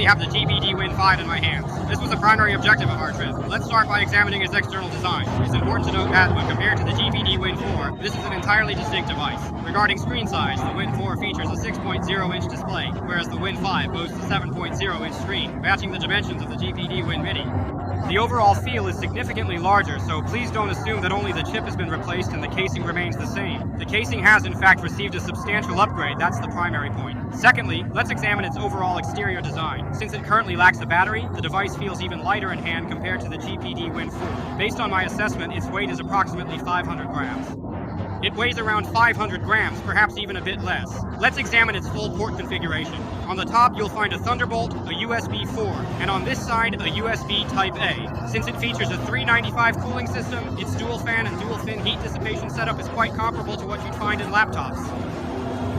I have the GPD WIN 5 in my hands. This was the primary objective of our trip. Let's start by examining its external design. It's important to note that when compared to the GPD WIN 4, this is an entirely distinct device. Regarding screen size, the WIN 4 features a 6.0-inch display, whereas the WIN 5 boasts a 7.0-inch screen, matching the dimensions of the GPD WIN Mini. The overall feel is significantly larger, so please don't assume that only the chip has been replaced and the casing remains the same. The casing has in fact received a substantial upgrade, that's the primary point. Secondly, let's examine its overall exterior design. Since it currently lacks a battery, the device feels even lighter in hand compared to the GPD WIN 4. Based on my assessment, its weight is approximately 500 grams. It weighs around 500 grams, perhaps even a bit less. Let's examine its full port configuration. On the top, you'll find a Thunderbolt, a USB 4, and on this side, a USB Type-A. Since it features a 395 cooling system, its dual fan and dual fin heat dissipation setup is quite comparable to what you'd find in laptops.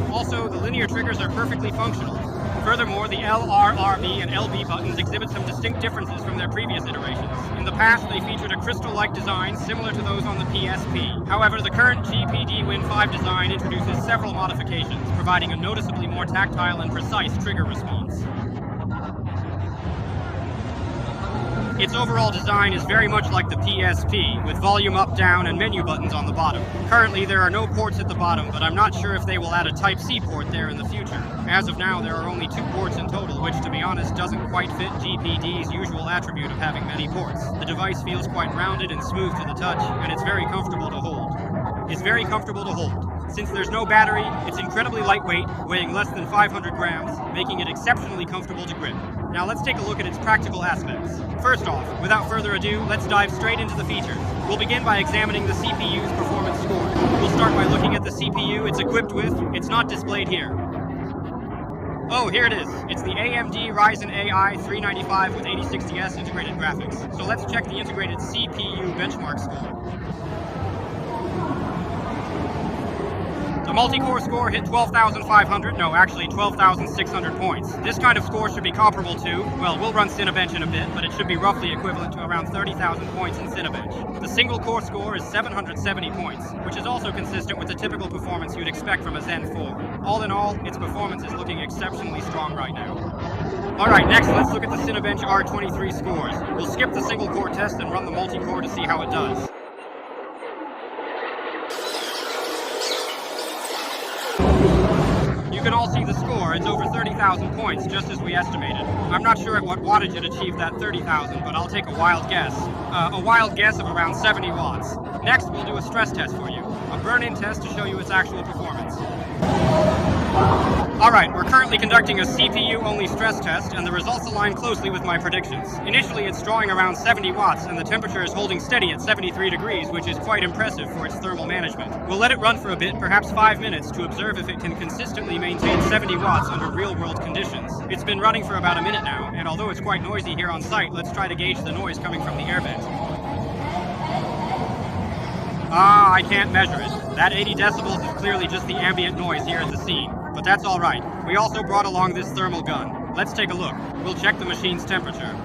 Also, the linear triggers are perfectly functional. Furthermore, the L, R, RB, and LB buttons exhibit some distinct differences from their previous iterations. In the past, they featured a crystal-like design similar to those on the PSP. However, the current GPD WIN 5 design introduces several modifications, providing a noticeably more tactile and precise trigger response. Its overall design is very much like the PSP, with volume up, down, and menu buttons on the bottom. Currently, there are no ports at the bottom, but I'm not sure if they will add a Type-C port there in the future. As of now, there are only 2 ports in total, which, to be honest, doesn't quite fit GPD's usual attribute of having many ports. The device feels quite rounded and smooth to the touch, and it's very comfortable to hold. Since there's no battery, it's incredibly lightweight, weighing less than 500 grams, making it exceptionally comfortable to grip. Now let's take a look at its practical aspects. First off, without further ado, let's dive straight into the features. We'll begin by examining the CPU's performance score. We'll start by looking at the CPU it's equipped with. It's not displayed here. Oh, here it is. It's the AMD Ryzen AI 395 with 8060S integrated graphics. So let's check the integrated CPU benchmark score. The multi-core score hit 12,600 points. This kind of score should be comparable to, well, we'll run Cinebench in a bit, but it should be roughly equivalent to around 30,000 points in Cinebench. The single-core score is 770 points, which is also consistent with the typical performance you'd expect from a Zen 4. All in all, its performance is looking exceptionally strong right now. Alright, next let's look at the Cinebench R23 scores. We'll skip the single-core test and run the multi-core to see how it does. You can all see the score. It's over 30,000 points, just as we estimated. I'm not sure at what wattage it achieved that 30,000, but I'll take a wild guess. A wild guess of around 70 watts. Next, we'll do a stress test for you. A burn-in test to show you its actual performance. Alright, we're currently conducting a CPU-only stress test, and the results align closely with my predictions. Initially, it's drawing around 70 watts, and the temperature is holding steady at 73 degrees, which is quite impressive for its thermal management. We'll let it run for a bit, perhaps 5 minutes, to observe if it can consistently maintain 70 watts under real-world conditions. It's been running for about a minute now, and although it's quite noisy here on site, let's try to gauge the noise coming from the air vent. Ah, I can't measure it. That 80 decibels is clearly just the ambient noise here at the scene. But that's alright. We also brought along this thermal gun. Let's take a look. We'll check the machine's temperature.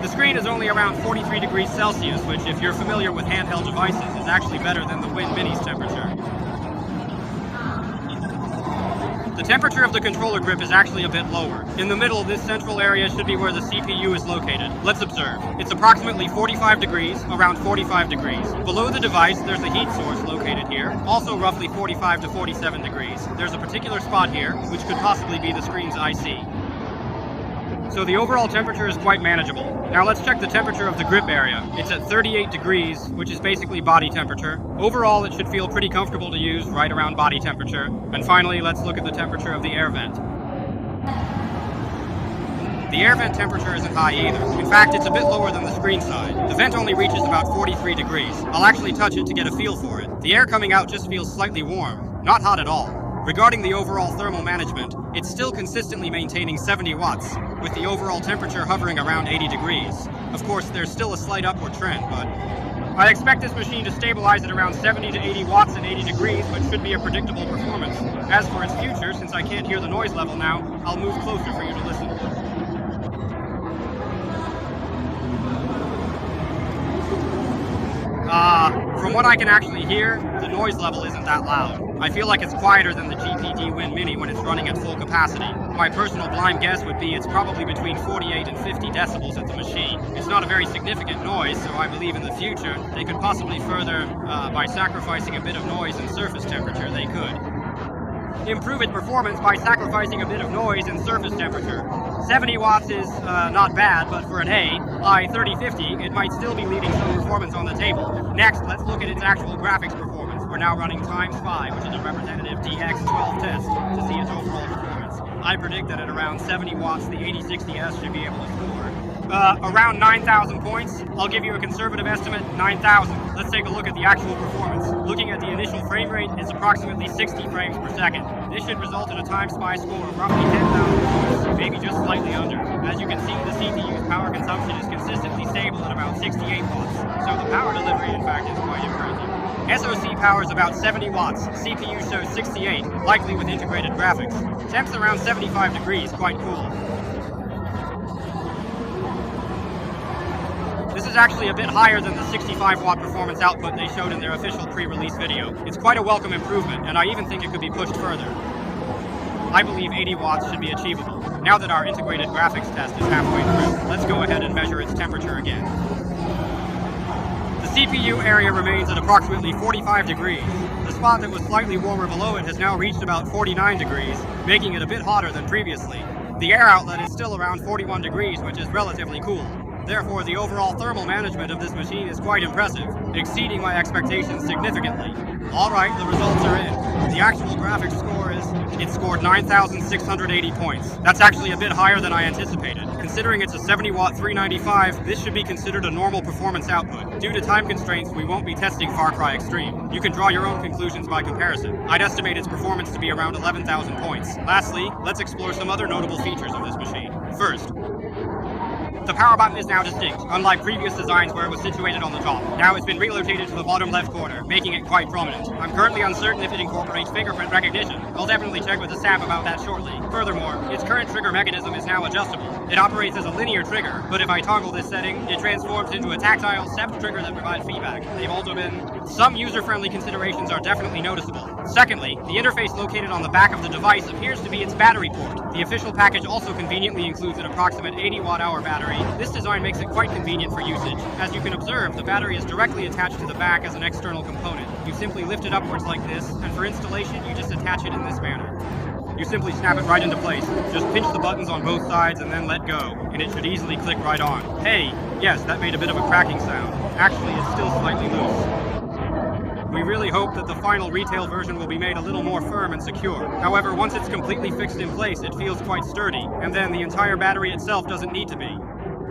The screen is only around 43 degrees Celsius, which, if you're familiar with handheld devices, is actually better than the WIN Mini's temperature. The temperature of the controller grip is actually a bit lower. In the middle, this central area should be where the CPU is located. Let's observe. It's approximately 45 degrees, around 45 degrees. Below the device, there's a heat source located here, also roughly 45 to 47 degrees. There's a particular spot here, which could possibly be the screen's IC. So the overall temperature is quite manageable. Now let's check the temperature of the grip area. It's at 38 degrees, which is basically body temperature. Overall, it should feel pretty comfortable to use, right around body temperature. And finally, let's look at the temperature of the air vent. The air vent temperature isn't high either. In fact, it's a bit lower than the screen side. The vent only reaches about 43 degrees. I'll actually touch it to get a feel for it. The air coming out just feels slightly warm, not hot at all. Regarding the overall thermal management, it's still consistently maintaining 70 watts, with the overall temperature hovering around 80 degrees. Of course, there's still a slight upward trend, but I expect this machine to stabilize at around 70 to 80 watts and 80 degrees, which should be a predictable performance. As for its future, since I can't hear the noise level now, I'll move closer for you to listen. From what I can actually hear, the noise level isn't that loud. I feel like it's quieter than the GPD WIN Mini when it's running at full capacity. My personal blind guess would be it's probably between 48 and 50 decibels at the machine. It's not a very significant noise, so I believe in the future they could possibly further, by sacrificing a bit of noise and surface temperature, they could improve its performance by sacrificing a bit of noise and surface temperature. 70 watts is not bad, but for an i3050, it might still be leaving some performance on the table. Next, let's look at its actual graphics performance. We're now running ×5, which is a representative DX12 test, to see its overall performance. I predict that at around 70 watts, the 8060S should be able to score around 9,000 points. I'll give you a conservative estimate, 9,000. Let's take a look at the actual performance. Looking at the initial frame rate, it's approximately 60 frames per second. This should result in a time spy score of roughly 10,000 points, maybe just slightly under. As you can see, the CPU's power consumption is consistently stable at about 68 watts, so the power delivery, in fact, is quite impressive. SoC power is about 70 watts, CPU shows 68, likely with integrated graphics. Temps around 75 degrees, quite cool. This is actually a bit higher than the 65 watt performance output they showed in their official pre-release video. It's quite a welcome improvement, and I even think it could be pushed further. I believe 80 watts should be achievable. Now that our integrated graphics test is halfway through, let's go ahead and measure its temperature again. The CPU area remains at approximately 45 degrees. The spot that was slightly warmer below it has now reached about 49 degrees, making it a bit hotter than previously. The air outlet is still around 41 degrees, which is relatively cool. Therefore, the overall thermal management of this machine is quite impressive, exceeding my expectations significantly. Alright, the results are in. The actual graphics score is, it scored 9,680 points. That's actually a bit higher than I anticipated. Considering it's a 70 watt 395, this should be considered a normal performance output. Due to time constraints, we won't be testing Far Cry Extreme. You can draw your own conclusions by comparison. I'd estimate its performance to be around 11,000 points. Lastly, let's explore some other notable features of this machine. First, the power button is now distinct, unlike previous designs where it was situated on the top. Now it's been relocated to the bottom left corner, making it quite prominent. I'm currently uncertain if it incorporates fingerprint recognition. I'll definitely check with the SAP about that shortly. Furthermore, its current trigger mechanism is now adjustable. It operates as a linear trigger, but if I toggle this setting, it transforms into a tactile stepped trigger that provides feedback. They've also been... Some user-friendly considerations are definitely noticeable. Secondly, the interface located on the back of the device appears to be its battery port. The official package also conveniently includes an approximate 80 watt-hour battery. This design makes it quite convenient for usage. As you can observe, the battery is directly attached to the back as an external component. You simply lift it upwards like this, and for installation, you just attach it in this manner. You simply snap it right into place. Just pinch the buttons on both sides and then let go, and it should easily click right on. Hey, yes, that made a bit of a cracking sound. Actually, it's still slightly loose. We really hope that the final retail version will be made a little more firm and secure. However, once it's completely fixed in place, it feels quite sturdy, and then the entire battery itself doesn't need to be.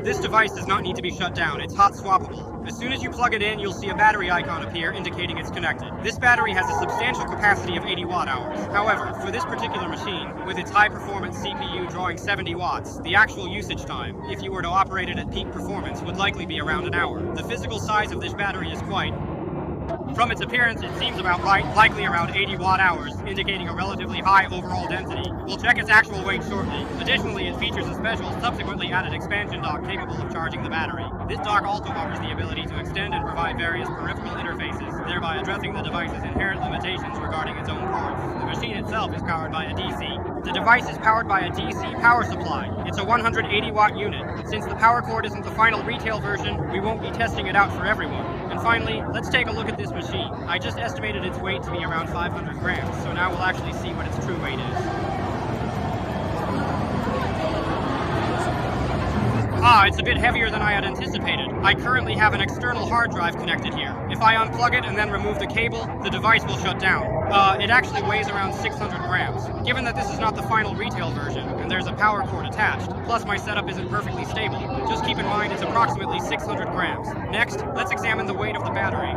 This device does not need to be shut down, it's hot swappable. As soon as you plug it in, you'll see a battery icon appear indicating it's connected. This battery has a substantial capacity of 80 watt hours. However, for this particular machine, with its high-performance CPU drawing 70 watts, the actual usage time, if you were to operate it at peak performance, would likely be around an hour. The physical size of this battery is quite... From its appearance, it seems about right, likely around 80 watt hours, indicating a relatively high overall density. We'll check its actual weight shortly. Additionally, it features a special, subsequently added expansion dock capable of charging the battery. This dock also offers the ability to extend and provide various peripheral interfaces, thereby addressing the device's inherent limitations regarding its own ports. The machine itself is powered by a DC. The device is powered by a DC power supply. It's a 180 watt unit. Since the power cord isn't the final retail version, we won't be testing it out for everyone. And finally, let's take a look at this machine. I just estimated its weight to be around 500 grams, so now we'll actually see what its true weight is. It's a bit heavier than I had anticipated. I currently have an external hard drive connected here. If I unplug it and then remove the cable, the device will shut down. It actually weighs around 600 grams. Given that this is not the final retail version, and there's a power cord attached, plus my setup isn't perfectly stable, just keep in mind it's approximately 600 grams. Next, let's examine the weight of the battery.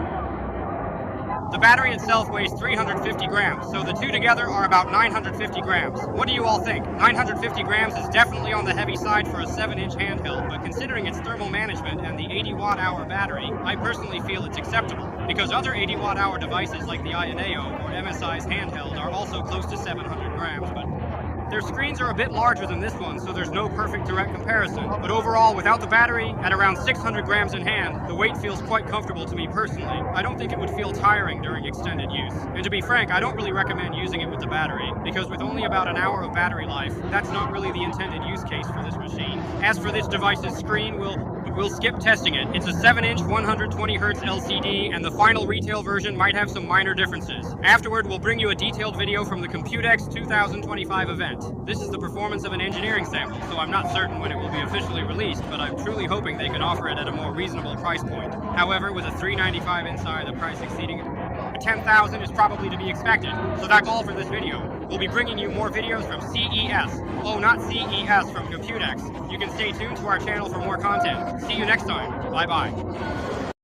The battery itself weighs 350 grams, so the two together are about 950 grams. What do you all think? 950 grams is definitely on the heavy side for a 7-inch handheld, but considering its thermal management and the 80 watt-hour battery, I personally feel it's acceptable, because other 80 watt-hour devices like the Ioneo or MSI's handheld are also close to 700 grams, but Their screens are a bit larger than this one, so there's no perfect direct comparison. But overall, without the battery, at around 600 grams in hand, the weight feels quite comfortable to me personally. I don't think it would feel tiring during extended use. And to be frank, I don't really recommend using it with the battery, because with only about an hour of battery life, that's not really the intended use case for this machine. As for this device's screen, we'll skip testing it. It's a 7-inch 120Hz LCD, and the final retail version might have some minor differences. Afterward, we'll bring you a detailed video from the Computex 2025 event. This is the performance of an engineering sample, so I'm not certain when it will be officially released, but I'm truly hoping they can offer it at a more reasonable price point. However, with a $395 inside, the price exceeding $10,000 is probably to be expected. So that's all for this video. We'll be bringing you more videos from CES. Oh, not CES, from Computex. You can stay tuned to our channel for more content. See you next time. Bye-bye.